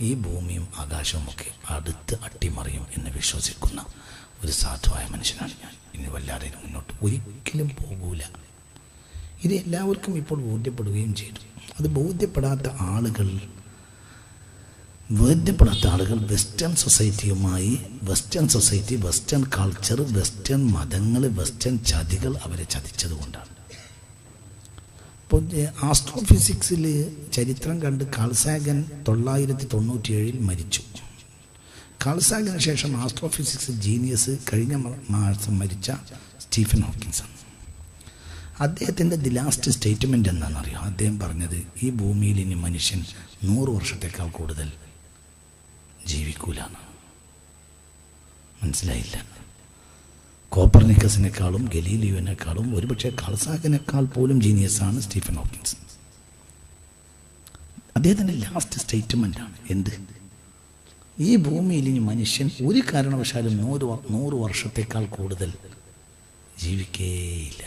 ഈ ഭൂമിയും ആകാശവുമൊക്കെ അടുത്ത് അട്ടിമറിയും എന്ന് വിശ്വസിക്കുന്ന ഒരു സാധുവായ മനുഷ്യനാണ് ഞാൻ. ഇനി വല്ലാതെ മുന്നോട്ട് ഒരിക്കലും പോകൂല. ഇത് എല്ലാവർക്കും ഇപ്പോൾ ബോധ്യപ്പെടുകയും ചെയ്തു. അത് ബോധ്യപ്പെടാത്ത ആളുകൾ വെസ്റ്റേൺ സൊസൈറ്റിയുമായി, western society, western culture, western മതങ്ങൾ, വെസ്റ്റേൺ ചതികൾ അവരെ ചതിച്ചതുകൊണ്ടാണ്. ഇപ്പോൾ ആസ്ട്രോഫിസിക്സിൽ ചരിത്രം കണ്ട് കാൾ സാഗൻ 997 മരിച്ചു. കാൾ സാഗന് ശേഷം ആസ്ട്രോഫിസിക്സ് ജീനിയസ് കഴിഞ്ഞ മാസം മരിച്ച സ്റ്റീഫൻ ഹോക്കിൻസ്. അദ്ദേഹത്തിൻ്റെ ദി ലാസ്റ്റ് സ്റ്റേറ്റ്മെൻ്റ് എന്താണെന്നറിയാം? അദ്ദേഹം പറഞ്ഞത് ഈ ഭൂമിയിൽ ഇനി മനുഷ്യൻ 100 വർഷത്തേക്കാൾ കൂടുതൽ ജീവിക്കൂലാണ്. മനസ്സിലായില്ല. കോപ്പർനിക്കസിനേക്കാളും ഗലീലിയോനേക്കാളും ഒരുപക്ഷെ കാൾ സാഗനേക്കാൾ പോലും ജീനിയസാണ് സ്റ്റീഫൻ ഹോക്കിൻസ്. അദ്ദേഹത്തിൻ്റെ ലാസ്റ്റ് സ്റ്റേറ്റ്മെൻ്റാണ് എന്ത്? ഈ ഭൂമിയിൽ ഇനി മനുഷ്യൻ ഒരു കാരണവശാലും 100 വർഷത്തേക്കാൾ കൂടുതൽ ജീവിക്കേയില്ല.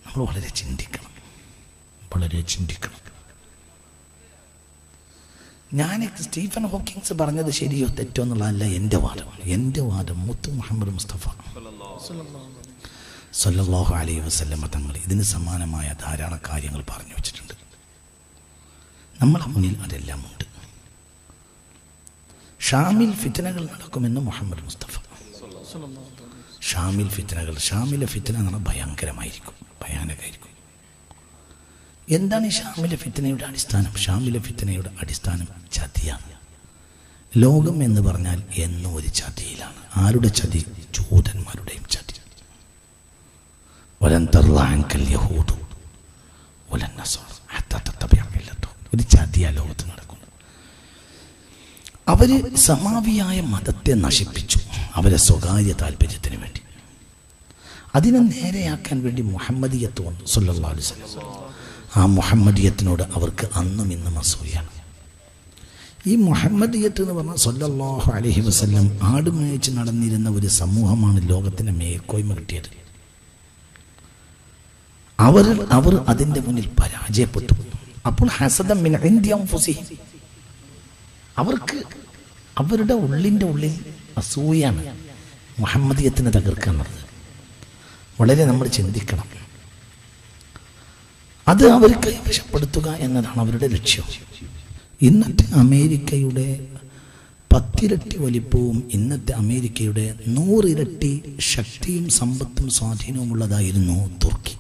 നമ്മൾ വളരെ ചിന്തിക്കണം. ഞാൻ സ്റ്റീഫൻ ഹോക്കിങ്സ് പറഞ്ഞത് ശരിയോ തെറ്റോ എന്നുള്ളതല്ല എൻ്റെ വാദം. മുത്ത് മുഹമ്മദ് മുസ്തഫ സല്ലല്ലാഹു അലൈഹി വസല്ലമ തങ്ങൾ ഇതിന് സമാനമായ ധാരാളം കാര്യങ്ങൾ പറഞ്ഞു വെച്ചിട്ടുണ്ട്. നമ്മളെ മുന്നിൽ അതെല്ലാം ഉണ്ട്. ഷാമിൽ ഫിത്നകൾ നടക്കുമെന്ന് മുഹമ്മദ് മുസ്തഫ. ഷാമിലെ ഫിത്ന എന്ന് പറഞ്ഞാൽ ഭയാനകമായിരിക്കും. എന്താണ് ഈ ഷാമിലെ ഫിത്നയുടെ അടിസ്ഥാനം? ഷാമിലെ ഫിത്നയുടെ അടിസ്ഥാനം ചതിയാണ്. ലോകം എന്ന് പറഞ്ഞാൽ എന്നും ഒരു ചതിയിലാണ്. ആരുടെ ചതി? ജൂതന്മാരുടെയും ചതി. ഒരു ചതിയാ ലോകത്ത് നടക്കുന്നത്. അവര് സമാവിയായ മതത്തെ നശിപ്പിച്ചു, അവരെ സ്വകാര്യ താല്പര്യത്തിന് വേണ്ടി. അതിനെ നേരെയാക്കാൻ വേണ്ടി മുഹമ്മദിയത്ത് വന്നു സല്ലല്ലാഹു അലൈഹി വസല്ലം. ആ മുഹമ്മദിയത്തിനോട് അവർക്ക് അന്നും ഇന്നും അസൂയാണ്. ഈ മുഹമ്മദിയത്ത് എന്ന് പറഞ്ഞാൽ സല്ലല്ലാഹു അലൈഹി വസല്ലം ആടുമേയിച്ച് നടന്നിരുന്ന ഒരു സമൂഹമാണ് ലോകത്തിന് മേൽക്കോയ്മ കിട്ടിയത്. അവർ അതിൻ്റെ മുന്നിൽ പരാജയപ്പെട്ടു. അപ്പോൾ ഹസദം മിൻ ഇൻദി അൻഫുസിഹിം, അവർക്ക് അവരുടെ ഉള്ളിൽ അസൂയാണ് മുഹമ്മദിയത്തിനെ തകർക്കുന്നത്. വളരെ നമ്മൾ ചിന്തിക്കണം. അത് അവർ കൈവശപ്പെടുത്തുക എന്നതാണ് അവരുടെ ലക്ഷ്യം. ഇന്നത്തെ അമേരിക്കയുടെ 10 ഇരട്ടി വലിപ്പവും ഇന്നത്തെ അമേരിക്കയുടെ 100 ഇരട്ടി ശക്തിയും സമ്പത്തും സ്വാധീനവുമുള്ളതായിരുന്നു തുർക്കി.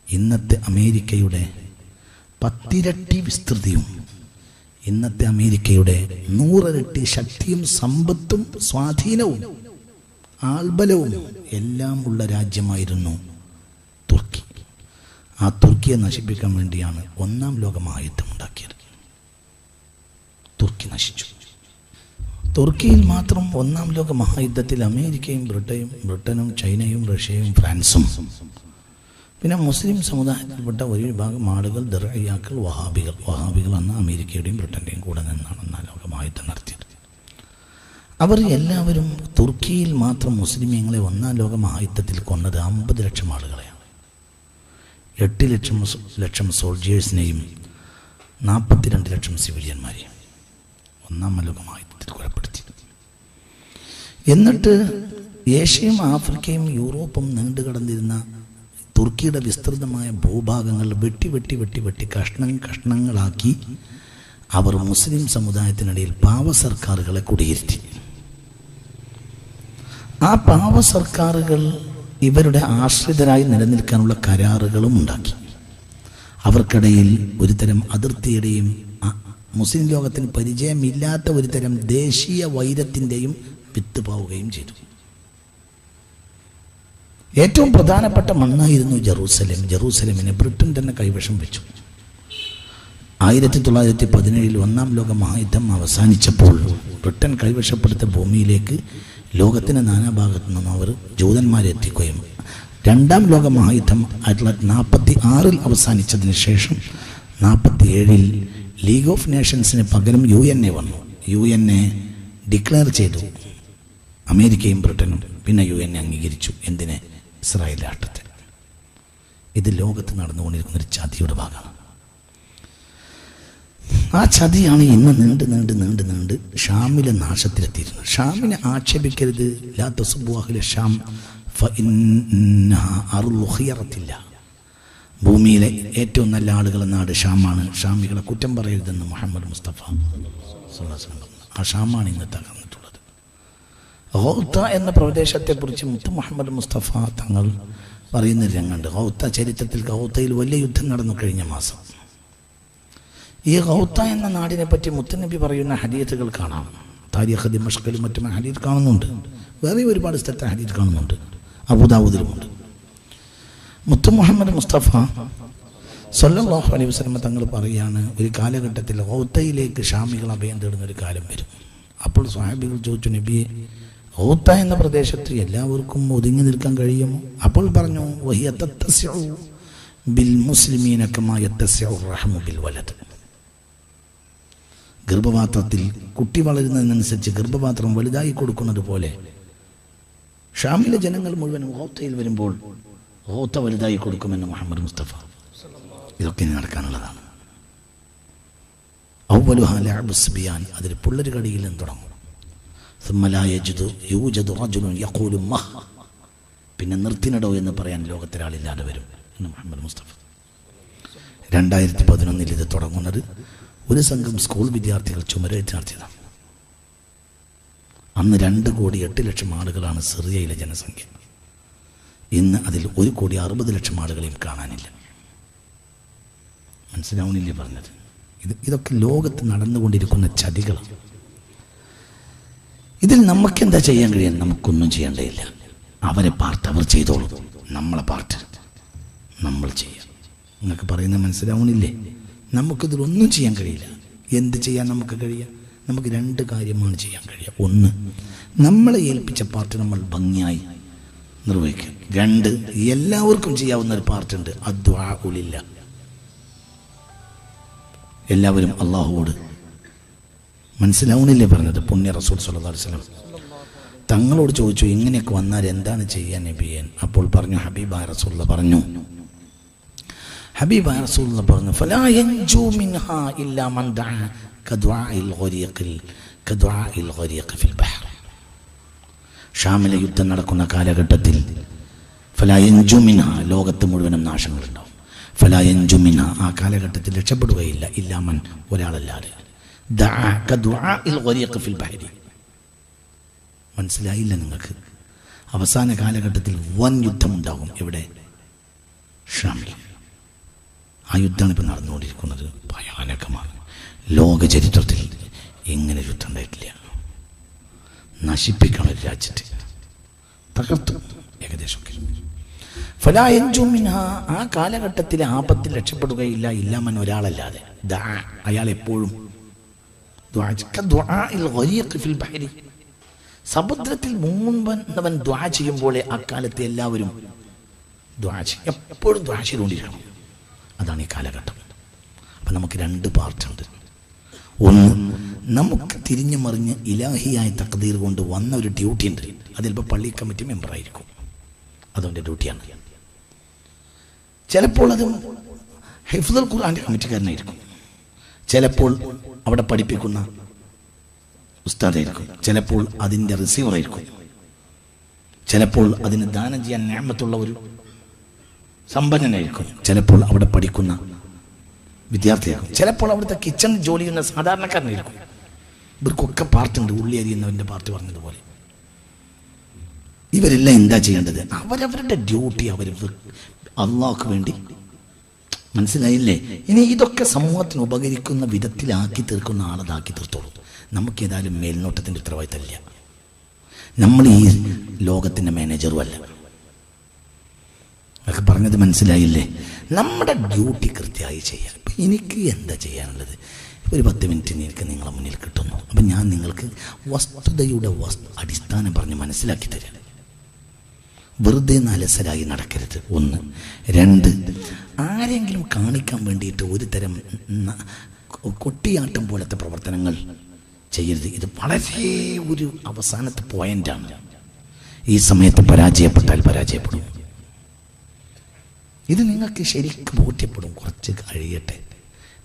ഇന്നത്തെ അമേരിക്കയുടെ 10 ഇരട്ടി വിസ്തൃതിയും ഇന്നത്തെ അമേരിക്കയുടെ 100 ഇരട്ടി ശക്തിയും സമ്പത്തും സ്വാധീനവും ആൾബലവും എല്ലാം ഉള്ള രാജ്യമായിരുന്നു തുർക്കി. ആ തുർക്കിയെ നശിപ്പിക്കാൻ വേണ്ടിയാണ് 1-ാം ലോക മഹായുദ്ധം ഉണ്ടാക്കിയത്. തുർക്കി നശിച്ചു. തുർക്കിയിൽ മാത്രം 1-ാം ലോക മഹായുദ്ധത്തിൽ അമേരിക്കയും ബ്രിട്ടനും ചൈനയും റഷ്യയും ഫ്രാൻസും പിന്നെ മുസ്ലിം സമുദായത്തിൽപ്പെട്ട ഒരു വിഭാഗം ആളുകൾ ദർഇയാക്കൾ, വഹാബികൾ എന്ന അമേരിക്കയുടെയും ബ്രിട്ടൻ്റെയും കൂടെ നിന്നാണ് 1-ാം ലോക മഹായുദ്ധം നടത്തിയത്. അവർ എല്ലാവരും തുർക്കിയിൽ മാത്രം മുസ്ലിമീങ്ങളെ 1-ാം ലോക മഹായുദ്ധത്തിൽ കൊന്നത് 50 ലക്ഷം ആളുകളെയാണ്. 8 ലക്ഷം സോൾജിയേഴ്സിനെയും 42 ലക്ഷം സിവിലിയന്മാരെയും 1-ാം ലോക മഹായുദ്ധത്തിൽ കൊലപ്പെടുത്തി. എന്നിട്ട് ഏഷ്യയും ആഫ്രിക്കയും യൂറോപ്പും നീണ്ടുകിടന്നിരുന്ന തുർക്കിയുടെ വിസ്തൃതമായ ഭൂഭാഗങ്ങൾ വെട്ടി കഷ്ണങ്ങളാക്കി അവർ മുസ്ലിം സമുദായത്തിനിടയിൽ പാവ സർക്കാരുകളെ കുടിയിരുത്തി. ആ പാവ സർക്കാരുകൾ ഇവരുടെ ആശ്രിതരായി നിലനിൽക്കാനുള്ള കരാറുകളും ഉണ്ടാക്കി. അവർക്കിടയിൽ ഒരുതരം അതിർത്തിയുടെയും മുസ്ലിം ലോകത്തിന് പരിചയമില്ലാത്ത ഒരുതരം ദേശീയ വൈരത്തിൻ്റെയും വിത്ത് പാവുകയും ചെയ്തു. ഏറ്റവും പ്രധാനപ്പെട്ട മണ്ണായിരുന്നു ജെറൂസലേമിനെ ബ്രിട്ടൻ തന്നെ കൈവശം വെച്ചു. 1917 1-ാം ലോക മഹായുദ്ധം അവസാനിച്ചപ്പോൾ ബ്രിട്ടൻ കൈവശപ്പെടുത്ത ഭൂമിയിലേക്ക് ലോകത്തിൻ്റെ നാനാഭാഗത്തു നിന്നും അവർ ജൂതന്മാരെ എത്തിക്കുകയും 2-ാം ലോക മഹായുദ്ധം 1946 അവസാനിച്ചതിന് ശേഷം 1947 ലീഗ് ഓഫ് നേഷൻസിന് പകരം UN വന്നു. UN ഡിക്ലെയർ ചെയ്തു. അമേരിക്കയും ബ്രിട്ടനും പിന്നെ UN അംഗീകരിച്ചു. എന്തിനെ? ഇസ്രായേൽ രാഷ്ട്രത്തെ. ഇത് ലോകത്ത് നടന്നുകൊണ്ടിരിക്കുന്ന ഒരു ചതിയുടെ ഭാഗമാണ്. ആ ചതിയാണ് ഇന്ന് നീണ്ട് ഷാമിലെ നാശത്തിലെത്തിയിരുന്നത്. ഷാമിനെ ആക്ഷേപിക്കരുത്. ലാ തസുബ്ബു അഹ്ല ഷാം ഫഇന്നഹാ അർളു ഖിയറത്തില്ല. ഭൂമിയിലെ ഏറ്റവും നല്ല ആളുകളുടെ നാട് ഷാമാണ്. ഷാമികളെ കുറ്റം പറയരുതെന്ന് മുഹമ്മദ് മുസ്തഫ സ്വല്ലല്ലാഹു അലൈഹി വസല്ലം. ആ ഷാമാണ് ഇന്ന് തകർന്നിട്ടുള്ളത്. ഗൗത്ത എന്ന പ്രദേശത്തെക്കുറിച്ച് മുത്ത് മുഹമ്മദ് മുസ്തഫ തങ്ങൾ പറയുന്ന രംഗമുണ്ട്. ഗൗത്ത ചരിത്രത്തിൽ ഗൗത്തയിൽ വലിയ യുദ്ധം നടന്നു കഴിഞ്ഞ മാസം. ഈ ഗൗത്ത എന്ന നാടിനെ പറ്റി മുത്തനബി പറയുന്ന ഹദീസുകൾ കാണാം. താരിഖ് ദിമഷ്കിലും മറ്റും ഹദീസ് കാണുന്നുണ്ട്. വേറെ ഒരുപാട് സ്ഥലത്തെ ഹദീസ് കാണുന്നുണ്ട്. അബൂദാവൂദിലുമുണ്ട്. മുത്ത് മുഹമ്മദ് മുസ്തഫ സ്വല്ലല്ലാഹു അലൈഹി വസല്ലം തങ്ങൾ പറയുകയാണ്, ഒരു കാലഘട്ടത്തിൽ ഗൗത്തയിലേക്ക് ഷാമികൾ അഭയം തേടുന്ന ഒരു കാലം വരും. അപ്പോൾ സ്വഹാബികൾ ചോദിച്ചു, നബിയെ, ഗൗത്ത എന്ന പ്രദേശത്ത് എല്ലാവർക്കും ഒതുങ്ങി നിൽക്കാൻ കഴിയുമോ? അപ്പോൾ പറഞ്ഞു, വഹിയ തത്തസിഉ ബിൽ മുസ്ലിമീന കമാ യത്തസിഉ റഹ്മു ബിൽ വലദ്. ഗർഭപാത്രത്തിൽ കുട്ടി വളരുന്നതിനനുസരിച്ച് ഗർഭപാത്രം വലുതായി കൊടുക്കുന്നത് പോലെ ഷാമിലെ ജനങ്ങൾ മുഴുവനും ഗൗത്തയിൽ വരുമ്പോൾ ഗൗത്ത വലുതായി കൊടുക്കുമെന്ന് മുഹമ്മദ് മുസ്തഫ. ഇതൊക്കെ നടക്കാനുള്ളതാണ്. അവ്വലുഹാ ലഅബു സ്ബിയാൻ, അതിൽ പുള്ളൊരു കടിയിൽ നിന്ന് തുടങ്ങും. പിന്നെ നിർത്തിനടോ എന്ന് പറയാൻ ലോകത്തിലാളില്ലാതെ വരും എന്ന് മുഹമ്മദ് മുസ്തഫ. 2011 ഇത് തുടങ്ങുന്നത് ഒരു സംഘം സ്കൂൾ വിദ്യാർത്ഥികൾ ചുമരേറ്റ് നടത്തിയതാണ്. അന്ന് 2,08,00,000 ആളുകളാണ് സിറിയയിലെ ജനസംഖ്യ. ഇന്ന് അതിൽ 1,60,00,000 ആളുകളെയും കാണാനില്ല. മനസ്സിലാവുന്നില്ലേ പറഞ്ഞത്? ഇതൊക്കെ ലോകത്ത് നടന്നുകൊണ്ടിരിക്കുന്ന ചതികളാണ്. ഇതിൽ നമുക്കെന്താ ചെയ്യാൻ കഴിയാൻ? നമുക്കൊന്നും ചെയ്യേണ്ടതില്ല. അവരെ പാർട്ട് അവർ ചെയ്തോളൂ, നമ്മളെ പാർട്ട് നമ്മൾ ചെയ്യാം. നിങ്ങൾക്ക് പറയുന്നത് മനസ്സിലാവണില്ലേ? നമുക്കിതിലൊന്നും ചെയ്യാൻ കഴിയില്ല. എന്ത് ചെയ്യാൻ നമുക്ക് കഴിയാം? നമുക്ക് 2 കാര്യമാണ് ചെയ്യാൻ കഴിയുക. 1, നമ്മളെ ഏൽപ്പിച്ച പാർട്ട് നമ്മൾ ഭംഗിയായി നിർവഹിക്കുക. 2, എല്ലാവർക്കും ചെയ്യാവുന്ന ഒരു പാർട്ടുണ്ട്, അദ്ദുആഉ ലില്ലാ. എല്ലാവരും അള്ളാഹുവോട്. മനസ്സിലാവുന്നില്ലേ പറഞ്ഞത്? പുണ്യ റസൂൽ സ്വല്ലല്ലാഹു അലൈഹി വസല്ലം തങ്ങളോട് ചോദിച്ചു, ഇങ്ങനെയൊക്കെ വന്നാൽ എന്താണ് ചെയ്യാൻ നബിയേ? അപ്പോൾ പറഞ്ഞു, ഹബീബായ റസൂലുള്ള പറഞ്ഞു ഫലാ യൻജു മിൻഹാ ഇല്ലാ മൻ ദഅ കദുആഇൽ ഗരീഖ് ഫിൽ ബഹർ. ഷാമിലെ യുദ്ധം നടക്കുന്ന കാലഘട്ടത്തിൽ ഫലാ യൻജു മിൻഹാ, ലോകത്ത് മുഴുവനും നാശങ്ങളുണ്ടാവും. ഫലാ യൻജു മിൻഹാ, ആ കാലഘട്ടത്തിൽ രക്ഷപ്പെടുകയില്ല, ഇല്ലാ മൻ, ഒരാളല്ലാതെ. ദഅ കദുആഇൽ ഗരീഖ് ഫിൽ ബഹർ. മനസ്സിലായില്ല നിങ്ങൾക്ക്? അവസാന കാലഘട്ടത്തിൽ വൻ യുദ്ധമുണ്ടാകും. എവിടെ? ഷാമിൽ. ആ യുദ്ധമാണ് ഇപ്പം നടന്നുകൊണ്ടിരിക്കുന്നത്. ഭയാനകമാണ്. ലോക ചരിത്രത്തിൽ ഇങ്ങനെ യുദ്ധം ഉണ്ടായിട്ടില്ല. നശിപ്പിക്കണം ഒരു രാജ്യത്തെ, തകർത്തു ഏകദേശമൊക്കെ. ഫലാ യൻജു മിൻഹാ, ആ കാലഘട്ടത്തിലെ ആപത്തിൽ രക്ഷപ്പെടുകയില്ല, ഇല്ലാമൻ, ഒരാളല്ലാതെ. അയാൾ എപ്പോഴും സമുദ്രത്തിൽ മുങ്ങുന്നവൻ ദുആ ചെയ്യുമ്പോലെ അക്കാലത്ത് എല്ലാവരും ദുആ ചെയ്യും. എപ്പോഴും ദുആ ചെയ്തുകൊണ്ടിരിക്കണം. അതാണ് ഈ കാലഘട്ടം. അപ്പം നമുക്ക് 2 പാർട്ടുണ്ട്. 1, നമുക്ക് തിരിഞ്ഞു മറിഞ്ഞ് ഇലാഹിയായ തഖ്ദീർ കൊണ്ട് വന്ന ഒരു ഡ്യൂട്ടി ഉണ്ട്. അതിലിപ്പോൾ പള്ളി കമ്മിറ്റി മെമ്പറായിരിക്കും, അതുകൊണ്ട് ഡ്യൂട്ടിയാണ്. ചിലപ്പോൾ അത് ഹിഫ്ദുൽ ഖുർആന്റെ കമ്മിറ്റിക്കാരനായിരിക്കും. ചിലപ്പോൾ അവിടെ പഠിപ്പിക്കുന്ന ഉസ്താദായിരിക്കും. ചിലപ്പോൾ അതിൻ്റെ റിസീവറായിരിക്കും. ചിലപ്പോൾ അതിന് ദാനം ചെയ്യാൻ നിഅമത്തുള്ള ഒരു സമ്പന്നനായിരിക്കും. ചിലപ്പോൾ അവിടെ പഠിക്കുന്ന വിദ്യാർത്ഥിയായിരിക്കും. ചിലപ്പോൾ അവിടുത്തെ കിച്ചൺ ജോലി ചെയ്യുന്ന സാധാരണക്കാരനായിരിക്കും. ഇവർക്കൊക്കെ പാർട്ടുണ്ട്. ഉള്ളി അരിയുന്നവൻ്റെ പാർട്ടി പറഞ്ഞതുപോലെ. ഇവരെല്ലാം എന്താ ചെയ്യേണ്ടത്? അവരവരുടെ ഡ്യൂട്ടി അവർ അള്ളാഹ്ക്ക് വേണ്ടി. മനസ്സിലായില്ലേ? ഇനി ഇതൊക്കെ സമൂഹത്തിന് ഉപകരിക്കുന്ന വിധത്തിലാക്കി തീർക്കുന്ന ആളതാക്കി തീർത്തോളൂ. നമുക്കേതായാലും മേൽനോട്ടത്തിൻ്റെ ഉത്തരവാദിത്തമില്ല. നമ്മൾ ഈ ലോകത്തിൻ്റെ മാനേജറും അല്ല. അതൊക്കെ പറഞ്ഞത് മനസ്സിലായില്ലേ? നമ്മുടെ ഡ്യൂട്ടി കൃത്യമായി ചെയ്യാം. ഇപ്പം എനിക്ക് എന്താ ചെയ്യാനുള്ളത്? ഒരു 10 മിനിറ്റ് എനിക്ക് നിങ്ങളെ മുന്നിൽ കിട്ടുന്നു. അപ്പം ഞാൻ നിങ്ങൾക്ക് വസ്തുതയുടെ അടിസ്ഥാനം പറഞ്ഞ് മനസ്സിലാക്കി തരാം. വെറുതെ അലസരായി നടക്കരുത്. 1. 2, ആരെങ്കിലും കാണിക്കാൻ വേണ്ടിയിട്ട് ഒരു തരം കൊട്ടിയാട്ടം പോലത്തെ പ്രവർത്തനങ്ങൾ ചെയ്യരുത്. ഇത് വളരെ ഒരു അവസാനത്തെ പോയിന്റാണ്. ഈ സമയത്ത് പരാജയപ്പെട്ടാൽ പരാജയപ്പെടും. ഇത് നിങ്ങൾക്ക് ശരിക്കും ബോധ്യപ്പെടും. കുറച്ച് കഴിയട്ടെ.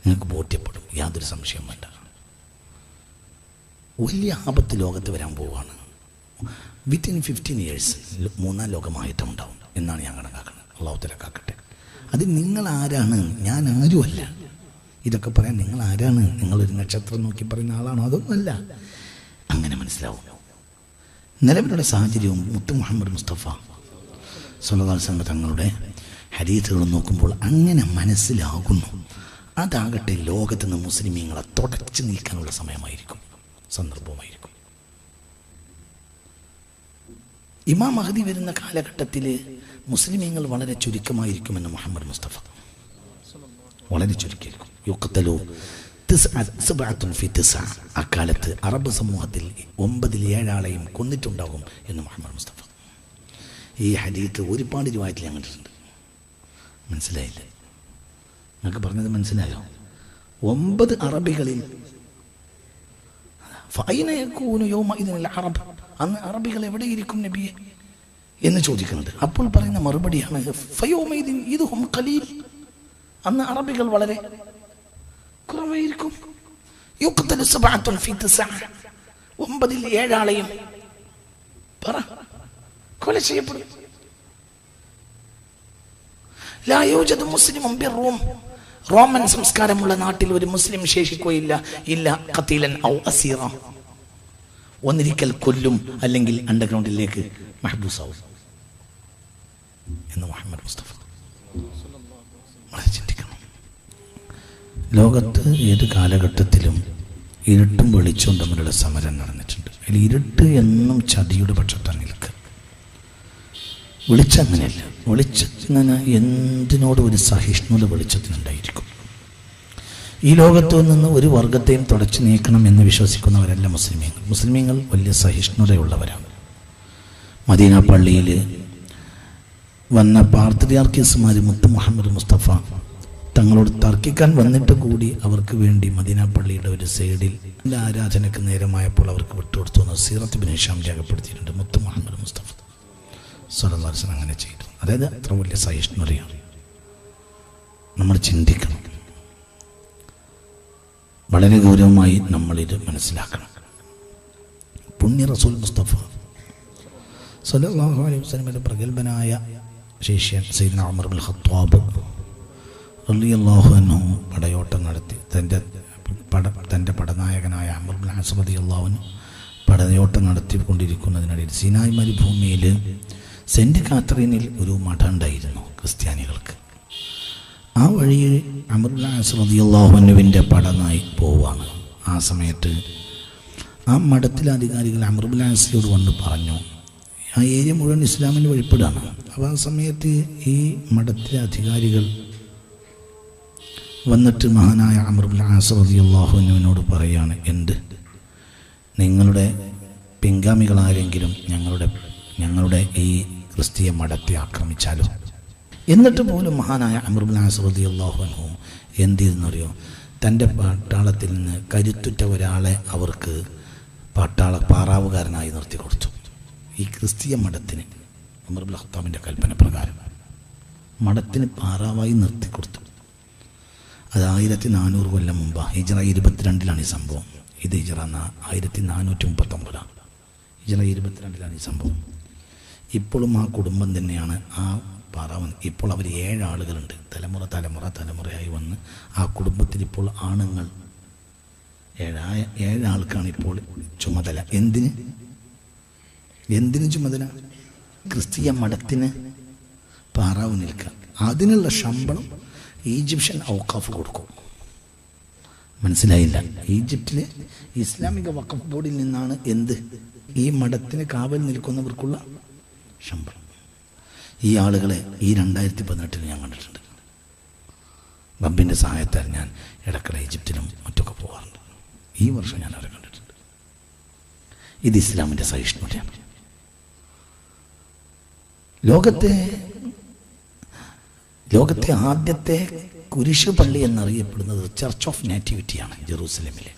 നിങ്ങൾക്ക് ബോധ്യപ്പെടും, യാതൊരു സംശയം വേണ്ട. വലിയ ആപത്ത് ലോകത്ത് വരാൻ പോവുകയാണ്. വിത്തിൻ 15 years 3-ാം ലോകമായിട്ടും ഉണ്ടാവും എന്നാണ് ഞാൻ കണക്കാക്കുന്നത്. അള്ളാഹു തആല കാക്കട്ടെ. അത് നിങ്ങൾ ആരാണ്? ഞാൻ ആരുമല്ല. ഇതൊക്കെ പറയാൻ നിങ്ങൾ ആരാണ്? നിങ്ങളൊരു നക്ഷത്രം നോക്കി പറയുന്ന ആളാണോ? അതൊന്നുമല്ല. അങ്ങനെ മനസ്സിലാവും. നിലവിലുള്ള സാഹചര്യവും മുത്ത് മുഹമ്മദ് മുസ്തഫ സ്വല്ലല്ലാഹു അലൈഹി വസല്ലം തങ്ങളുടെ ഹദീസുകൾ നോക്കുമ്പോൾ അങ്ങനെ മനസ്സിലാകുന്നു. അതാകട്ടെ ലോകത്ത് നിന്ന് മുസ്ലിമീങ്ങളെ തുടച്ചു നീക്കാനുള്ള സമയമായിരിക്കും, സന്ദർഭമായിരിക്കും. ഇമാം മഹദി വരുന്ന കാലഘട്ടത്തിൽ മുസ്ലിമീങ്ങൾ വളരെ ചുരുക്കമായിരിക്കുമെന്ന് മുഹമ്മദ് മുസ്തഫ, വളരെ ചുരുക്കമായിരിക്കും. യുഖ്തലു സബഅത്തുൻ ഫി തിസ്അ, അക്കാലത്ത് അറബ് സമൂഹത്തിൽ 9-7 കൊന്നിട്ടുണ്ടാകും എന്ന് മുഹമ്മദ് മുസ്തഫ. ഈ ഹദീത്ത് ഒരുപാട് റിവായത്തിൽ ഞാൻ കണ്ടിട്ടുണ്ട്. മനസ്സിലായില്ല? നിങ്ങൾക്ക് പറഞ്ഞത് മനസ്സിലായോ? 9 അറബികളിൽ അന്ന് അറബികൾ എവിടെയിരിക്കും നബിയെ എന്ന് ചോദിക്കുന്നത്. അപ്പോൾ പറയുന്ന മറുപടിയാണ് അന്ന് അറബികൾ വളരെ കുറവായിരിക്കും. 9-7 പറ കൊല ചെയ്യപ്പെടും. റോമൻ സംസ്കാരമുള്ള നാട്ടിൽ ഒരു മുസ്ലിം ശേഷിക്കുകയില്ല. ഇല്ല ഖതീലൻ ഔ അസീറ, ഒന്നിരിക്കൽ കൊല്ലും അല്ലെങ്കിൽ അണ്ടർഗ്രൗണ്ടിലേക്ക് മഹബൂസാവും എന്ന് മുഹമ്മദ് മുസ്തഫ. ചിന്തിക്കണം. ലോകത്ത് ഏത് കാലഘട്ടത്തിലും ഇരുട്ടും വെളിച്ചവും തമ്മിലുള്ള സമരം നടന്നിട്ടുണ്ട്. അതിൽ ഇരുട്ട് എന്നും ചതിയുടെ പക്ഷത്താണ് നിൽക്കുക. വെളിച്ചം അങ്ങനെയല്ല. വെളിച്ചത്തിന് എന്തിനോട് ഒരു സഹിഷ്ണുത വെളിച്ചത്തിനുണ്ടായിരിക്കും. ഈ ലോകത്തു നിന്ന് ഒരു വർഗത്തെയും തുടച്ചു നീക്കണം എന്ന് വിശ്വസിക്കുന്നവരല്ല മുസ്ലിമീങ്ങൾ. മുസ്ലിമീങ്ങൾ വലിയ സഹിഷ്ണുതയുള്ളവരാണ്. മദീന പള്ളിയിൽ വന്ന പാത്രിയാർക്കീസുമാർ മുത്ത് മുഹമ്മദ് മുസ്തഫ തങ്ങളോട് തർക്കിക്കാൻ വന്നിട്ട് കൂടി അവർക്ക് വേണ്ടി മദീന പള്ളിയുടെ ഒരു സൈഡിൽ ആരാധനയ്ക്ക് നേരമായപ്പോൾ അവർക്ക് വിട്ടുകൊടുത്തു എന്ന് സീറത്ത് ഇബ്നു ഹിശാം രേഖപ്പെടുത്തിയിട്ടുണ്ട്. മുത്ത് മുഹമ്മദ് മുസ്തഫ സ്വല്ലല്ലാഹു അലൈഹി വസല്ലം അങ്ങനെ ചെയ്തു. അതായത് അത്ര വലിയ സഹിഷ്ണുതയാണ്. നമ്മൾ ചിന്തിക്കണം, വളരെ ഗൗരവമായി നമ്മളിത് മനസ്സിലാക്കണം. പുണ്യ റസൂൽ മുസ്തഫ സ്വല്ലല്ലാഹു അലൈഹി വസല്ലമയുടെ പ്രഗൽഭനായ ശിഷ്യൻ സയ്യിദ്ന ഉമർ ഇബ്നുൽ ഖത്താബ് റളിയല്ലാഹു അൻഹു പടയോട്ടം നടത്തി. തൻ്റെ പടനായകനായ അംർ ഇബ്നുൽ ആസ് റളിയല്ലാഹു അൻഹു പടയോട്ടം നടത്തിക്കൊണ്ടിരിക്കുന്നതിനിടയിൽ സിനായ് മരുഭൂമിയിൽ സെന്റ് കാത്തറീനിൽ ഒരു മഠം ഉണ്ടായിരുന്നു ക്രിസ്ത്യാനികൾക്ക്. ആ വഴിയിൽ അംർ ഇബ്നുൽ ആസ് റളിയല്ലാഹു അൻഹുവിൻ്റെ പടനായി പോവാണ്. ആ സമയത്ത് ആ മഠത്തിലെ അധികാരികൾ അംർ ഇബ്നുൽ ആസിനോട് വന്ന് പറഞ്ഞു, ആ ഏരിയ മുഴുവൻ ഇസ്ലാമിന് വഴിപ്പെടാണ്. അപ്പോൾ ആ സമയത്ത് ഈ മഠത്തിലെ അധികാരികൾ വന്നിട്ട് മഹാനായ അംർ ഇബ്നുൽ ആസ് റളിയല്ലാഹു അൻഹുവിനോട് പറയാണ്, എന്ത് നിങ്ങളുടെ പിൻഗാമികളാരെങ്കിലും ഞങ്ങളുടെ ഈ ക്രിസ്തീയ മഠത്തെ ആക്രമിച്ചാലോ? എന്നിട്ട് പോലും മഹാനായ അംർ ഇബ്നുൽ ആസ് റളിയല്ലാഹു അൻഹു എന്തിരുന്നറിയോ? തൻ്റെ പട്ടാളത്തിൽ നിന്ന് കരുത്തുറ്റ ഒരാളെ അവർക്ക് പാറാവുകാരനായി നിർത്തി കൊടുത്തു. ഈ ക്രിസ്തീയ മഠത്തിന് ഉമർ ഇബ്നുൽ ഖത്താബിൻ്റെ കൽപ്പന പ്രകാരം മഠത്തിന് പാറാവായി നിർത്തി കൊടുത്തു. അത് 1400 കൊല്ലം മുമ്പ് ഹിജ്റ 22 ഈ സംഭവം. ഇത് ഹിജ്റ 1439. ഹിജ്റ 22 ഈ സംഭവം. ഇപ്പോഴും ആ കുടുംബം തന്നെയാണ് ആ പാറാവൻ. ഇപ്പോൾ അവർ 7 ആളുകളുണ്ട്. തലമുറയായി വന്ന് ആ കുടുംബത്തിൽ ഇപ്പോൾ ആണുങ്ങൾ 7 ആൾക്കാണ് ഇപ്പോൾ ചുമതല. എന്തിന് ചുമതല? ക്രിസ്തീയ മഠത്തിന് പാറാവ് നിൽക്കാൻ. അതിനുള്ള ശമ്പളം ഈജിപ്ഷ്യൻ ഔഖാഫ് കൊടുക്കും. മനസ്സിലായില്ല? ഈജിപ്തിലെ ഇസ്ലാമിക വഖഫ് ബോർഡിൽ നിന്നാണ് ഈ മഠത്തിന് കാവൽ നിൽക്കുന്നവർക്കുള്ള ശമ്പളം. ഈ ആളുകളെ ഈ 2018 ഞാൻ കണ്ടിട്ടുണ്ട്. റബ്ബിൻ്റെ സഹായത്താൽ ഞാൻ ഇടയ്ക്കിടെ ഈജിപ്തിലും മറ്റൊക്കെ പോകാറുണ്ട്. ഈ വർഷം ഞാൻ അവരെ കണ്ടിട്ടുണ്ട്. ഇത് ഇസ്ലാമിൻ്റെ സഹിഷ്ണുതയാണ്. ലോകത്തെ ആദ്യത്തെ കുരിശ് പള്ളി എന്നറിയപ്പെടുന്നത് ചർച്ച് ഓഫ് നാറ്റിവിറ്റിയാണ്. ജെറൂസലേമിലെ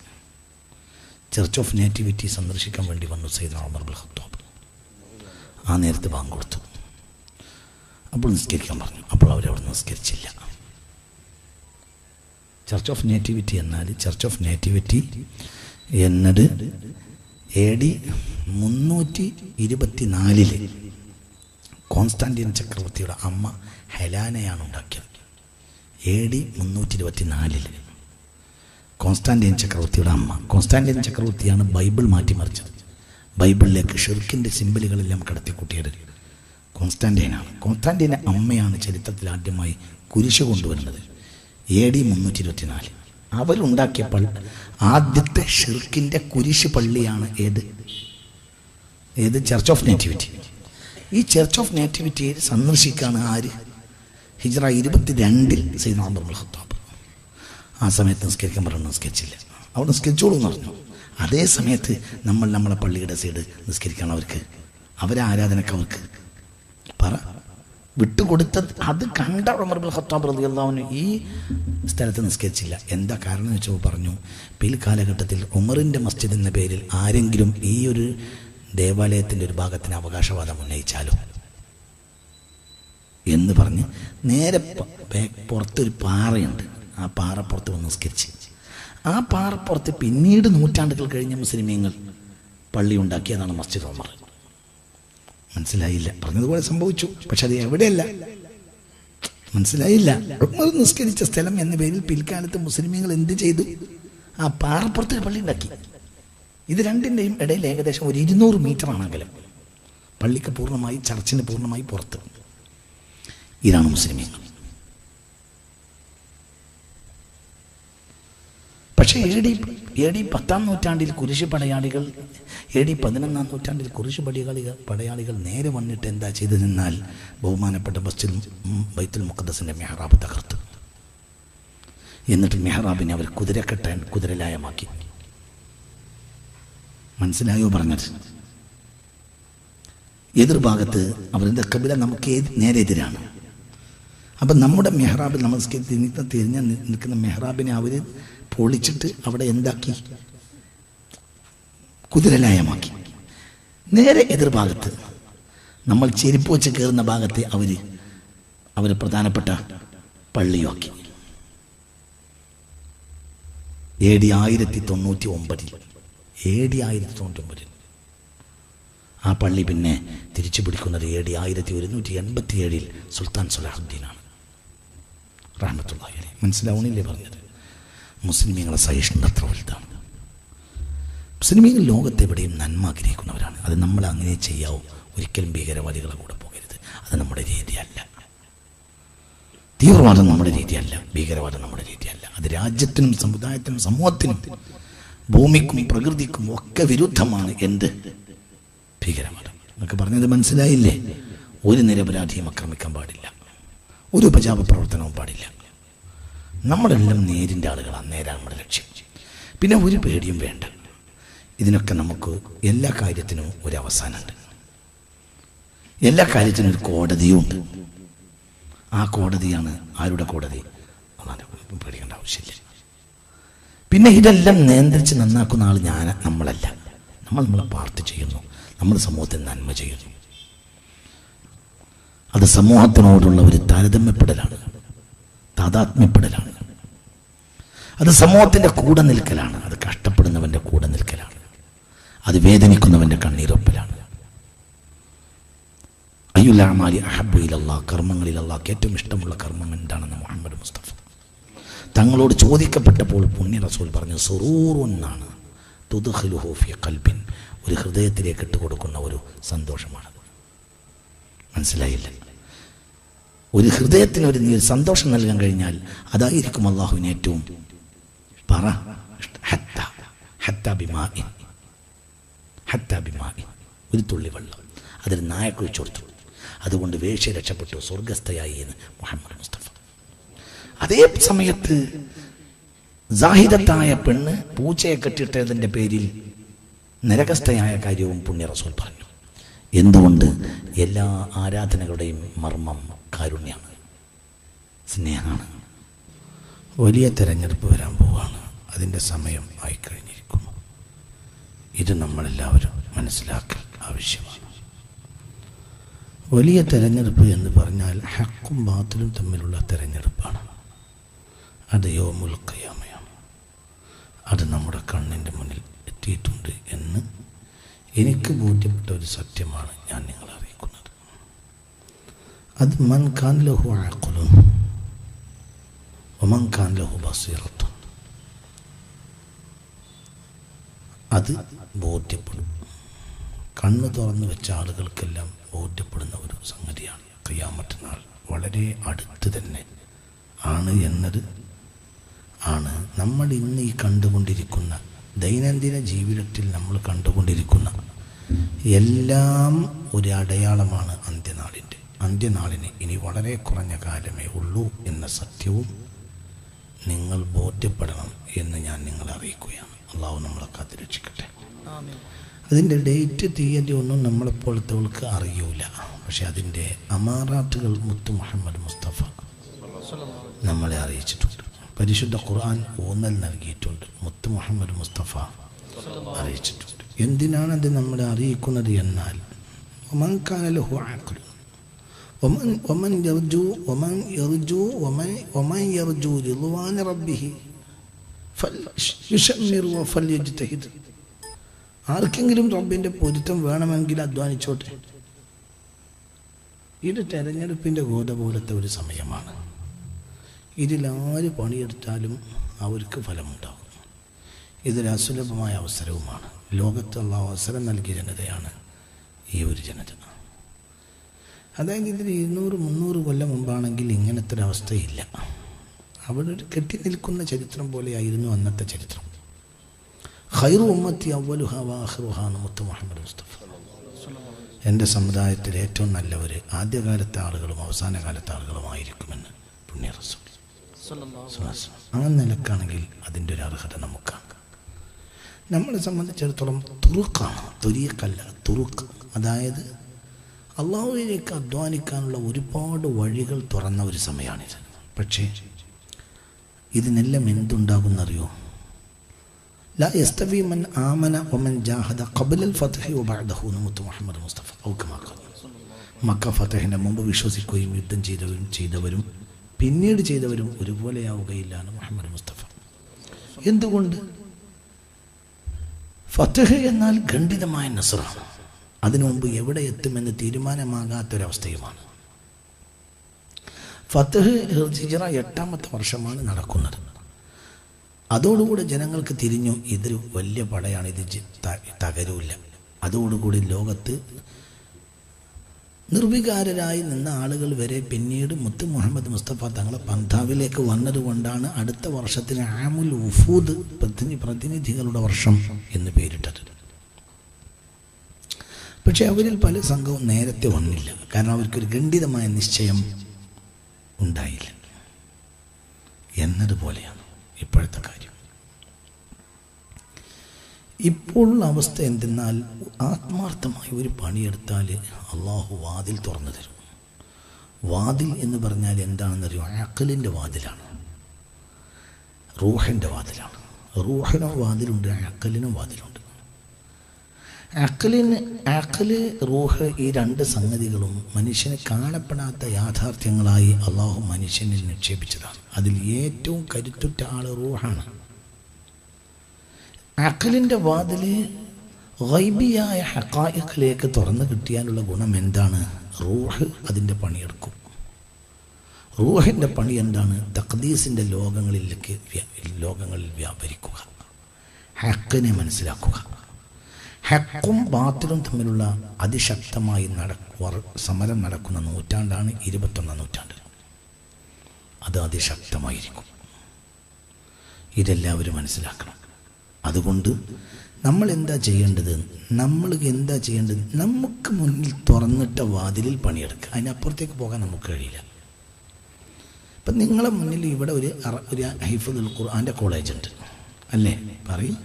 ചർച്ച് ഓഫ് നാറ്റിവിറ്റി സന്ദർശിക്കാൻ വേണ്ടി വന്നു സയ്യിദ്ന ഉമർ ഇബ്നുൽ ഖത്താബ്. ആ നേരത്തെ ബാങ്ക് കൊടുത്തു. അപ്പോൾ നിസ്കരിക്കാൻ പറഞ്ഞു. അപ്പോൾ അവരവിടെ നിസ്കരിച്ചില്ല. ചർച്ച് ഓഫ് നേറ്റിവിറ്റി എന്നാൽ ചർച്ച് ഓഫ് നേറ്റിവിറ്റി എന്നത് AD 324 കോൺസ്റ്റാന്റിൻ ചക്രവർത്തിയുടെ അമ്മ ഹെലാനയാണ് ഉണ്ടാക്കിയത്. AD 324 കോൺസ്റ്റാന്റിൻ ചക്രവർത്തിയുടെ അമ്മ. Konstantin ചക്രവർത്തിയാണ് Bible മാറ്റിമറിച്ചത്. ബൈബിളിലേക്ക് ഷിർക്കിൻ്റെ സിമ്പലുകളെല്ലാം കടത്തിക്കൂട്ടിയത് കോൺസ്റ്റാന്റൈനാണ്. കോൺസ്റ്റാന്റൈൻ്റെ അമ്മയാണ് ചരിത്രത്തിൽ ആദ്യമായി കുരിശ് കൊണ്ടുവരുന്നത്. AD 324 അവരുണ്ടാക്കിയ ആദ്യത്തെ ഷിർക്കിൻ്റെ കുരിശ് പള്ളിയാണ് ഏത് ചർച്ച് ഓഫ് നേറ്റിവിറ്റി. ഈ ചർച്ച് ഓഫ് നേറ്റിവിറ്റിയെ സന്ദർശിക്കാണ് ആര്? ഹിജ്റ 22 സയ്യിദ്ന ഉമർ ഇബ്നുൽ ഖത്താബ്. ആ സമയത്ത് നിസ്കരിക്കാൻ പറഞ്ഞു, നിസ്കരിച്ചില്ല. അവിടെ നിസ്കരിച്ചോളൂ എന്ന് പറഞ്ഞു. അതേ സമയത്ത് നമ്മളെ പള്ളിയുടെ സൈഡ് നിസ്കരിക്കണം. അവരെ ആരാധനക്ക് അവർക്ക് വിട്ടുകൊടുത്തത് അത് കണ്ട ഉമർ ഇബ്നുൽ ഖത്താബ് റളിയല്ലാഹു അൻഹു ഈ സ്ഥലത്ത് നിസ്കരിച്ചില്ല. എന്താ കാരണം എന്ന് വെച്ചാൽ പറഞ്ഞു, പിൽക്കാലഘട്ടത്തിൽ ഉമറിൻ്റെ മസ്ജിദ് എന്ന പേരിൽ ആരെങ്കിലും ഈ ഒരു ദേവാലയത്തിൻ്റെ ഒരു ഭാഗത്തിന് അവകാശവാദം ഉന്നയിച്ചാലോ എന്ന് പറഞ്ഞ് നേരെ പുറത്തൊരു പാറയുണ്ട്. ആ പാറപ്പുറത്ത് വന്ന് നിസ്കരിച്ച്. ആ പാറപ്പുറത്ത് പിന്നീട് നൂറ്റാണ്ടുകൾ കഴിഞ്ഞ മുസ്ലിമീങ്ങൾ പള്ളി ഉണ്ടാക്കിയതാണ് മസ്ജിദ് ഉമർ. മനസ്സിലായില്ല? പറഞ്ഞതുപോലെ സംഭവിച്ചു, പക്ഷെ അത് എവിടെയല്ല മനസ്സിലായില്ല. ഉമർ നിസ്കരിച്ച സ്ഥലം എന്ന പേരിൽ പിൽക്കാലത്ത് മുസ്ലിമീങ്ങൾ എന്ത് ചെയ്തു? ആ പാറപ്പുറത്ത് പള്ളി ഉണ്ടാക്കി. ഇത് രണ്ടിൻ്റെയും ഇടയിൽ ഏകദേശം ഒരു 200 മീറ്ററാണ് അകലം. പള്ളിക്ക് പൂർണ്ണമായി, ചർച്ചിന് പൂർണ്ണമായി പുറത്ത്. ഇതാണ് മുസ്ലിമീങ്ങൾ. പക്ഷേ AD 10-ാം നൂറ്റാണ്ടിൽ കുരിശ് പടയാളികൾ, AD 11-ാം നൂറ്റാണ്ടിൽ കുരിശ് പടയാളികൾ നേരെ വന്നിട്ട് എന്താ ചെയ്തതെന്നാൽ ബഹുമാനപ്പെട്ട ബൈത്തുൽ മുഖദ്ദസിൻ്റെ മെഹ്റാബ് തകർത്തു. എന്നിട്ട് മെഹ്റാബിനെ അവർ കുതിരലായമാക്കി. മനസ്സിലായോ പറഞ്ഞത്? എതിർഭാഗത്ത് അവരുടെ കബില നമുക്ക് നേരെ എതിരാണ്. അപ്പം നമ്മുടെ മെഹ്റാബിൽ നമ്മൾ തിരിഞ്ഞ് നിൽക്കുന്ന മെഹ്റാബിനെ അവർ പൊളിച്ചിട്ട് അവിടെ എന്താക്കി? കുതിരലായമാക്കി. നേരെ എതിർഭാഗത്ത് നമ്മൾ ചെരുപ്പ് വെച്ച് കയറുന്ന ഭാഗത്തെ അവർ പ്രധാനപ്പെട്ട പള്ളിയാക്കി. AD 1199 ആ പള്ളി പിന്നെ തിരിച്ചു പിടിക്കുന്നത് AD 1187 സുൽത്താൻ സലാഹുദ്ദീനാണ് റഹ്മത്തുള്ളാഹി അലൈഹി. മനസ്സിലാവണില്ലേ പറഞ്ഞത്? മുസ്ലിമീങ്ങളെ സഹിഷ്ണുത അത്ര വലുതാണ്. മുസ്ലിമീങ്ങൾ ലോകത്തെവിടെയും നന്മ ആഗ്രഹിക്കുന്നവരാണ്. അത് നമ്മൾ അങ്ങനെ ചെയ്യാവും. ഒരിക്കലും ഭീകരവാദികളെ കൂടെ പോകരുത്. അത് നമ്മുടെ രീതിയല്ല. തീവ്രവാദം നമ്മുടെ രീതിയല്ല, ഭീകരവാദം നമ്മുടെ രീതിയല്ല. അത് രാജ്യത്തിനും സമുദായത്തിനും സമൂഹത്തിനും ഭൂമിക്കും പ്രകൃതിക്കും ഒക്കെ വിരുദ്ധമാണ്. എന്ത് ഭീകരവാദം എന്നൊക്കെ പറഞ്ഞത് മനസ്സിലായില്ലേ? ഒരു നിരപരാധിയും ആക്രമിക്കാൻ പാടില്ല, ഒരു ഉപജാപ പ്രവർത്തനവും പാടില്ല. നമ്മളെല്ലാം നേരിൻ്റെ ആളുകളാണ്. നേരാണ് നമ്മുടെ ലക്ഷ്യം. പിന്നെ ഒരു പേടിയും വേണ്ട. ഇതിനൊക്കെ നമുക്ക് എല്ലാ കാര്യത്തിനും ഒരു അവസാനമുണ്ട്. എല്ലാ കാര്യത്തിനും ഒരു കോടതിയുമുണ്ട്. ആ കോടതിയാണ് ആരുടെ കോടതി? പേടിക്കേണ്ട ആവശ്യമില്ല. പിന്നെ ഇതെല്ലാം നിയന്ത്രിച്ച് നന്നാക്കുന്ന ആൾ നമ്മളല്ല. നമ്മളെ പാർട്ടി ചെയ്യുന്നു, നമ്മുടെ സമൂഹത്തിൽ നന്മ ചെയ്യുന്നു. അത് സമൂഹത്തിനോടുള്ള ഒരു താരതമ്യപ്പെടലാണ്, താതാത്മ്യപ്പെടലാണ്. അത് സമൂഹത്തിൻ്റെ കൂടെ നിൽക്കലാണ്. അത് കഷ്ടപ്പെടുന്നവൻ്റെ കൂടെ നിൽക്കലാണ്. അത് വേദനിക്കുന്നവൻ്റെ കണ്ണീരൊപ്പലാണ്. അയ്യുൽ അഅ്മാലി അഹബ്ബു ഇലല്ലാഹ്, കർമ്മങ്ങളിൽ അല്ലാഹുക്ക് ഏറ്റവും ഇഷ്ടമുള്ള കർമ്മം എന്താണെന്ന് മുഹമ്മദ് മുസ്തഫ തങ്ങളോട് ചോദിക്കപ്പെട്ടപ്പോൾ പുണ്യ റസൂൽ പറഞ്ഞു, സുറൂറുൻ എന്നാണ്, തുദ്ഖിലുഹു ഫീ ഖൽബിൻ, ഒരു ഹൃദയത്തിലേക്ക് ഇട്ടുകൊടുക്കുന്ന ഒരു സന്തോഷമാണ്. മനസ്സിലായില്ല? ഒരു ഹൃദയത്തിന് ഒരു സന്തോഷം നൽകാൻ കഴിഞ്ഞാൽ അതായിരിക്കും അള്ളാഹുവിന് ഏറ്റവും ഒരു തുള്ളി വെള്ളം അതിൽ നായക്കൊഴിച്ചു കൊടുത്തു. അതുകൊണ്ട് വേശ്യ രക്ഷപ്പെട്ടു, സ്വർഗസ്ഥയായി എന്ന് മുഹമ്മദ് മുസ്തഫ. അതേ സമയത്ത് സാഹിദത്തായ പെണ്ണ് പൂച്ചയെ കെട്ടിട്ടതിൻ്റെ പേരിൽ നരകസ്ഥയായ കാര്യവും പുണ്യ റസൂൽ പറഞ്ഞു. എന്തുകൊണ്ട്? എല്ലാ ആരാധനകളുടെയും മർമ്മം കാരുണ്യമാണ്, സ്നേഹമാണ്. വലിയ തെരഞ്ഞെടുപ്പ് വരാൻ പോവുകയാണ്. അതിൻ്റെ സമയം ആയിക്കഴിഞ്ഞിരിക്കുന്നു. ഇത് നമ്മളെല്ലാവരും മനസ്സിലാക്കൽ ആവശ്യമാണ്. വലിയ തെരഞ്ഞെടുപ്പ് എന്ന് പറഞ്ഞാൽ ഹക്കും ബാത്തിലും തമ്മിലുള്ള തെരഞ്ഞെടുപ്പാണ്. അത് യൗമുൽ ഖിയാമയാണ്. അത് നമ്മുടെ കണ്ണിൻ്റെ മുന്നിൽ എത്തിയിട്ടുണ്ട് എന്ന് എനിക്ക് ബോധ്യപ്പെട്ട ഒരു സത്യമാണ് ഞാൻ നിങ്ങളെ അറിയിക്കുന്നത്. അത് മൻ കാൻ ലഹു അഖ്ലുൻ വമൻ കാൻ ലഹു ബസീറത്തുൻ, അത് ബോധ്യപ്പെടും. കണ്ണ് തുറന്നു വെച്ച ആളുകൾക്കെല്ലാം ബോധ്യപ്പെടുന്ന ഒരു സംഗതിയാണ്. ഖിയാമത്ത് നാൾ വളരെ അടുത്ത് തന്നെ ആണ് എന്നത് ആണ് നമ്മൾ ഇന്ന് ഈ കണ്ടുകൊണ്ടിരിക്കുന്ന ദൈനംദിന ജീവിതത്തിൽ നമ്മൾ കണ്ടുകൊണ്ടിരിക്കുന്ന എല്ലാം ഒരു അടയാളമാണ് അന്ത്യനാളിൻ്റെ. അന്ത്യനാളിന് ഇനി വളരെ കുറഞ്ഞ കാലമേ ഉള്ളൂ എന്ന സത്യവും നിങ്ങൾ ബോധ്യപ്പെടണം എന്ന് ഞാൻ നിങ്ങളെ അറിയിക്കുകയാണ്. അള്ളാഹു നമ്മളെ കാത്തുരക്ഷിക്കട്ടെ. അതിൻ്റെ ഡേറ്റ് തീയതി ഒന്നും നമ്മളെപ്പോലത്തവൾക്ക് അറിയൂല. പക്ഷെ അതിൻ്റെ അമാറാത്തുകൾ മുത്ത് മുഹമ്മദ് മുസ്തഫ നമ്മളെ അറിയിച്ചിട്ടുണ്ട്. പരിശുദ്ധ ഖുർആൻ ഊന്നൽ നൽകിയിട്ടുണ്ട്. മുത്ത് മുഹമ്മദ് മുസ്തഫ അറിയിച്ചിട്ടുണ്ട്. എന്തിനാണ് അത് നമ്മളെ അറിയിക്കുന്നത് എന്നാൽ ഒമൻ കാന ലഹു അഖ്ലുൻ ഒമൻ യർജു റിദ്വാന റബ്ബിഹി ഫൽയുശമ്മിർ വഫൽയജ്തഹിദ്. ആർക്കെങ്കിലും റബ്ബിൻ്റെ പൊരുത്തം വേണമെങ്കിൽ അധ്വാനിച്ചോട്ടെ. ഇത് തെരഞ്ഞെടുപ്പിൻ്റെ ഗോത പോലത്തെ ഒരു സമയമാണ്. ഇതിലാര് പണിയെടുത്താലും അവർക്ക് ഫലമുണ്ടാകും. ഇതൊരു അസുലഭമായ അവസരവുമാണ്. ലോകത്തുള്ള അവസരം നൽകിയ ജനതയാണ് ഈ ഒരു ജനത. അതായത് ഇതിന് 200-300 കൊല്ലം മുമ്പാണെങ്കിൽ ഇങ്ങനത്തെ ഒരു അവസ്ഥയില്ല. അവിടെ ഒരു കെട്ടി നിൽക്കുന്ന ചരിത്രം പോലെയായിരുന്നു അന്നത്തെ ചരിത്രം. ഖൈറു ഉമ്മത്തി അവ്വലുഹ വആഖിറുഹ മുത്ത് മുഹമ്മദ് മുസ്തഫ. എൻ്റെ സമുദായത്തിൽ ഏറ്റവും നല്ലവർ ആദ്യകാലത്തെ ആളുകളും അവസാന കാലത്തെ ആളുകളുമായിരിക്കുമെന്ന് പുണ്യ റസൂൽ. ആ നിലക്കാണെങ്കിൽ അതിൻ്റെ ഒരു അർഹത നമുക്കാണ്. നമ്മളെ സംബന്ധിച്ചിടത്തോളം തുറുക്കാണ്, ത്വരീഖല്ല, തുറുക്ക്. അതായത് അള്ളാഹുവിലേക്ക് അധ്വാനിക്കാനുള്ള ഒരുപാട് വഴികൾ തുറന്ന ഒരു സമയമാണിത്. പക്ഷേ ഇതിനെല്ലാം എന്തുണ്ടാകുന്നറിയോ? ലാ യസ്തവി മൻ ആമന വമൻ ജാഹദ ഖബ്ലൽ ഫത്ഹി വബഅദഹു മുത്ത് മുഹമ്മദ് മുസ്തഫ. മക്ക ഫതഹിന് മുമ്പ് വിശ്വസിക്കുകയും യുദ്ധം ചെയ്തവരും പിന്നീട് ചെയ്തവരും ഒരുപോലെയാവുകയില്ലാണ് മുഹമ്മദ് മുസ്തഫ. എന്തുകൊണ്ട്? ഫതഹ് എന്നാൽ ഖണ്ഡിതമായ നസ്റാണ്. അതിനു മുമ്പ് എവിടെ എത്തുമെന്ന് തീരുമാനമാകാത്തൊരവസ്ഥയുമാണ്. ഫതഹ് ഹിജ്റ 8ാമത്തെ വർഷമാണ് നടക്കുന്നത്. അതോടുകൂടി ജനങ്ങൾക്ക് തിരിഞ്ഞു, ഇതൊരു വലിയ പടയാണ്, ഇത് തകരൂല്ല. അതോടുകൂടി ലോകത്ത് നിർവികാരരായി നിന്ന ആളുകൾ വരെ പിന്നീട് മുത്ത് മുഹമ്മദ് മുസ്തഫ തങ്ങളെ പന്ഥാവിലേക്ക് വന്നതുകൊണ്ടാണ് അടുത്ത വർഷത്തിന് ആമുൽ ഉഫൂദ്, പ്രതിനിധികളുടെ വർഷം എന്ന് പേരിട്ടത്. പക്ഷെ അവരിൽ പല സംഘവും നേരത്തെ വന്നില്ല. കാരണം അവർക്കൊരു ഖണ്ഡിതമായ നിശ്ചയം ഉണ്ടായില്ല എന്നതുപോലെയാണ് ഇപ്പോഴത്തെ കാര്യം. ഇപ്പോഴുള്ള അവസ്ഥ എന്തെന്നാൽ ആത്മാർത്ഥമായി ഒരു പണിയെടുത്താൽ അള്ളാഹു വാതിൽ തുറന്നു തരും. വാതിൽ എന്ന് പറഞ്ഞാൽ എന്താണെന്നറിയോ? അഖലിൻ്റെ വാതിലാണ്, റൂഹിൻ്റെ വാതിലാണ്. റൂഹിനും വാതിലുണ്ട്, അഖലിനും വാതിലുണ്ട്. അഖല്, റൂഹ്, ഈ രണ്ട് സംഗതികളും മനുഷ്യന് കാണപ്പെടാത്ത യാഥാർത്ഥ്യങ്ങളായി അള്ളാഹു മനുഷ്യനിൽ നിക്ഷേപിച്ചതാണ്. അതിൽ ഏറ്റവും കരുത്തുറ്റ ആൾ റൂഹാണ്. അഖലിൻ്റെ വാതില് ഗൈബിയായ ഹഖായിഖിലേക്ക് തുറന്നു കിട്ടിയാലുള്ള ഗുണം എന്താണ്? റൂഹ് അതിൻ്റെ പണിയെടുക്കും. റൂഹിൻ്റെ പണി എന്താണ്? തഖ്ദീസിൻ്റെ ലോകങ്ങളിൽ വ്യാപരിക്കുക, ഹഖിനെ മനസ്സിലാക്കുക. ഹക്കും ബാത്തിലും തമ്മിലുള്ള അതിശക്തമായി സമരം നടക്കുന്ന നൂറ്റാണ്ടാണ് 21ാം നൂറ്റാണ്ട്. അത് അതിശക്തമായിരിക്കും. ഇതെല്ലാവരും മനസ്സിലാക്കണം. അതുകൊണ്ട് നമ്മൾ എന്താ ചെയ്യേണ്ടത്? നമുക്ക് മുന്നിൽ തുറന്നിട്ട വാതിലിൽ പണിയെടുക്കുക. അതിനപ്പുറത്തേക്ക് പോകാൻ നമുക്ക് കഴിയില്ല. ഇപ്പം നിങ്ങളെ മുന്നിൽ ഇവിടെ ഒരു ഹിഫ്ദുൽ ഖുർആൻ്റെ കോളേജ് ഉണ്ട് അല്ലേ? പറയും,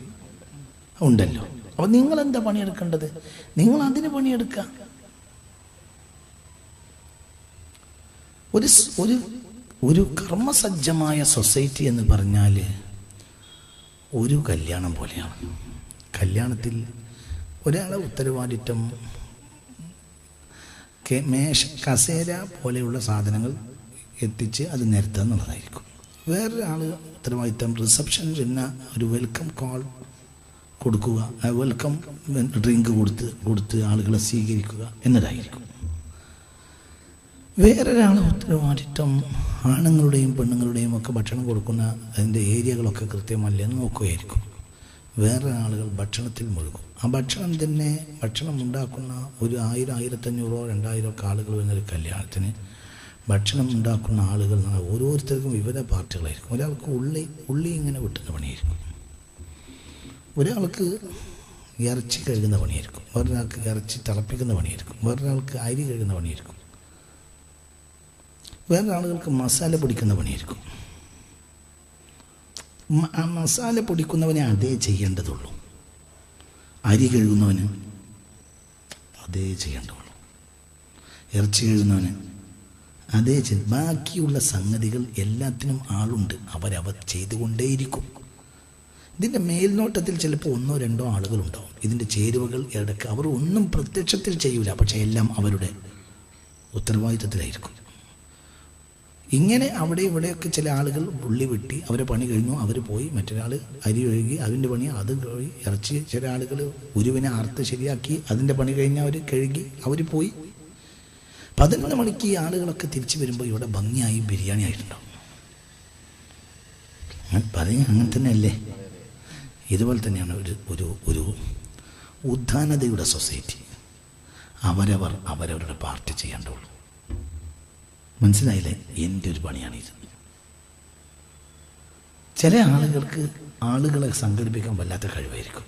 ഉണ്ടല്ലോ. അപ്പോൾ നിങ്ങളെന്താ പണിയെടുക്കേണ്ടത്? നിങ്ങൾ അതിന് പണിയെടുക്കുക. ഒരു കർമ്മസജ്ജമായ സൊസൈറ്റി എന്ന് പറഞ്ഞാൽ ഒരു കല്യാണം പോലെയാണ്. കല്യാണത്തിൽ ഒരാളെ ഉത്തരവാദിത്വം കസേര പോലെയുള്ള സാധനങ്ങൾ എത്തിച്ച് അത് നിരത്തുക എന്നുള്ളതായിരിക്കും. വേറൊരാൾ ഉത്തരവാദിത്തം റിസപ്ഷനിൽ പിന്നെ ഒരു വെൽക്കം കോൾ കൊടുക്കുക, വെൽക്കം ഡ്രിങ്ക് കൊടുത്ത് ആളുകളെ സ്വീകരിക്കുക എന്നതായിരിക്കും. വേറൊരാളെ ഉത്തരവാദിത്തം ആണുങ്ങളുടെയും പെണ്ണുങ്ങളുടെയും ഒക്കെ ഭക്ഷണം കൊടുക്കുന്ന അതിൻ്റെ ഏരിയകളൊക്കെ കൃത്യമല്ലെന്ന് നോക്കുകയായിരിക്കും. വേറെ ആളുകൾ ഭക്ഷണത്തിൽ മുഴുകും. ആ ഭക്ഷണം ഉണ്ടാക്കുന്ന ഒരു 1000, 1500, 2000 ഒക്കെ ആളുകൾ വരുന്നൊരു കല്യാണത്തിന് ഭക്ഷണം ഉണ്ടാക്കുന്ന ആളുകൾ ഓരോരുത്തർക്കും വിവിധ പാർട്ടികളായിരിക്കും. ഒരാൾക്ക് ഉള്ളി ഇങ്ങനെ വെട്ടുന്ന പണിയായിരിക്കും, ഒരാൾക്ക് ഇറച്ചി കഴുകുന്ന പണിയായിരിക്കും, വേറൊരാൾക്ക് ഇറച്ചി തിളപ്പിക്കുന്ന പണിയായിരിക്കും, വേറൊരാൾക്ക് അരി കഴുകുന്ന പണിയായിരിക്കും, വേറെ ആളുകൾക്ക് മസാല പൊടിക്കുന്ന പണിയായിരിക്കും. ആ മസാല പൊടിക്കുന്നവനെ അതേ ചെയ്യേണ്ടതുള്ളൂ, അരി കഴുകുന്നവന് അതേ ചെയ്യേണ്ടതുള്ളൂ, ഇറച്ചി കഴുകുന്നവന് അതേ ബാക്കിയുള്ള സംഗതികൾ എല്ലാത്തിനും ആളുണ്ട്, അവരവർ ചെയ്തുകൊണ്ടേയിരിക്കും. ഇതിൻ്റെ മേൽനോട്ടത്തിൽ ചിലപ്പോൾ 1, 2 ആളുകളുണ്ടാവും. ഇതിൻ്റെ ചേരുവകൾ ഇടയ്ക്ക് അവർ ഒന്നും പ്രത്യക്ഷത്തിൽ ചെയ്യൂല, പക്ഷെ എല്ലാം അവരുടെ ഉത്തരവാദിത്തത്തിലായിരിക്കും. ഇങ്ങനെ അവിടെ ഇവിടെയൊക്കെ ചില ആളുകൾ ഉള്ളി വെട്ടി അവരെ പണി കഴിഞ്ഞു, അവർ പോയി. മറ്റൊരാൾ അരി കഴുകി അതിൻ്റെ പണി അത് കഴുകി. ഇറച്ചി ചില ആളുകൾ ഉരുവിനെ അറുത്ത് ശരിയാക്കി അതിൻ്റെ പണി കഴിഞ്ഞ് അവർ കഴുകി അവർ പോയി. 11 മണിക്ക് ഈ ആളുകളൊക്കെ തിരിച്ചു വരുമ്പോൾ ഇവിടെ ഭംഗിയായി ബിരിയാണി ആയിട്ടുണ്ടാവും. അങ്ങനെ തന്നെയല്ലേ? ഇതുപോലെ തന്നെയാണ് ഒരു ഉദ്ധാനതയുടെ സൊസൈറ്റി. അവരവരുടെ പാർട്ടി ചെയ്യേണ്ടുള്ളൂ. മനസ്സിലായില്ലേ? എൻ്റെ ഒരു പണിയാണിത്. ചില ആളുകൾക്ക് ആളുകളെ സംഘടിപ്പിക്കാൻ വല്ലാത്ത കഴിവായിരിക്കും.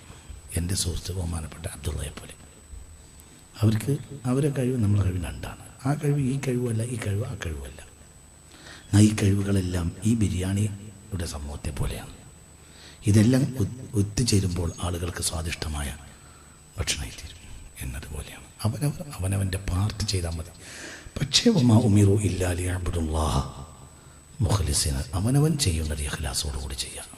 എൻ്റെ സുഹൃത്ത് ബഹുമാനപ്പെട്ട അബ്ദുള്ളയെ പോലെ അവരെ കഴിവ് നമ്മളെ കഴിവ് രണ്ടാണ്. ആ കഴിവ് ഈ കഴിവല്ല, ഈ കഴിവ് ആ കഴിവല്ല. ഈ കഴിവുകളെല്ലാം ഈ ബിരിയാണിയുടെ സമൂഹത്തെ പോലെയാണ്. ഇതെല്ലാം ഒത്തുചേരുമ്പോൾ ആളുകൾക്ക് സ്വാദിഷ്ടമായ ഭക്ഷണം തീരും എന്നതുപോലെയാണ്. അവനവൻ്റെ പാർട്ടി ചെയ്താൽ മതി. പക്ഷേ വമാ ഉമിറു ഇല്ലാ ലിയഅ്ബുദുല്ലാഹ മുഖ്ലിസീന, അവനവൻ ചെയ്യുന്നത് ഇഖ്ലാസോടുകൂടി ചെയ്യാം.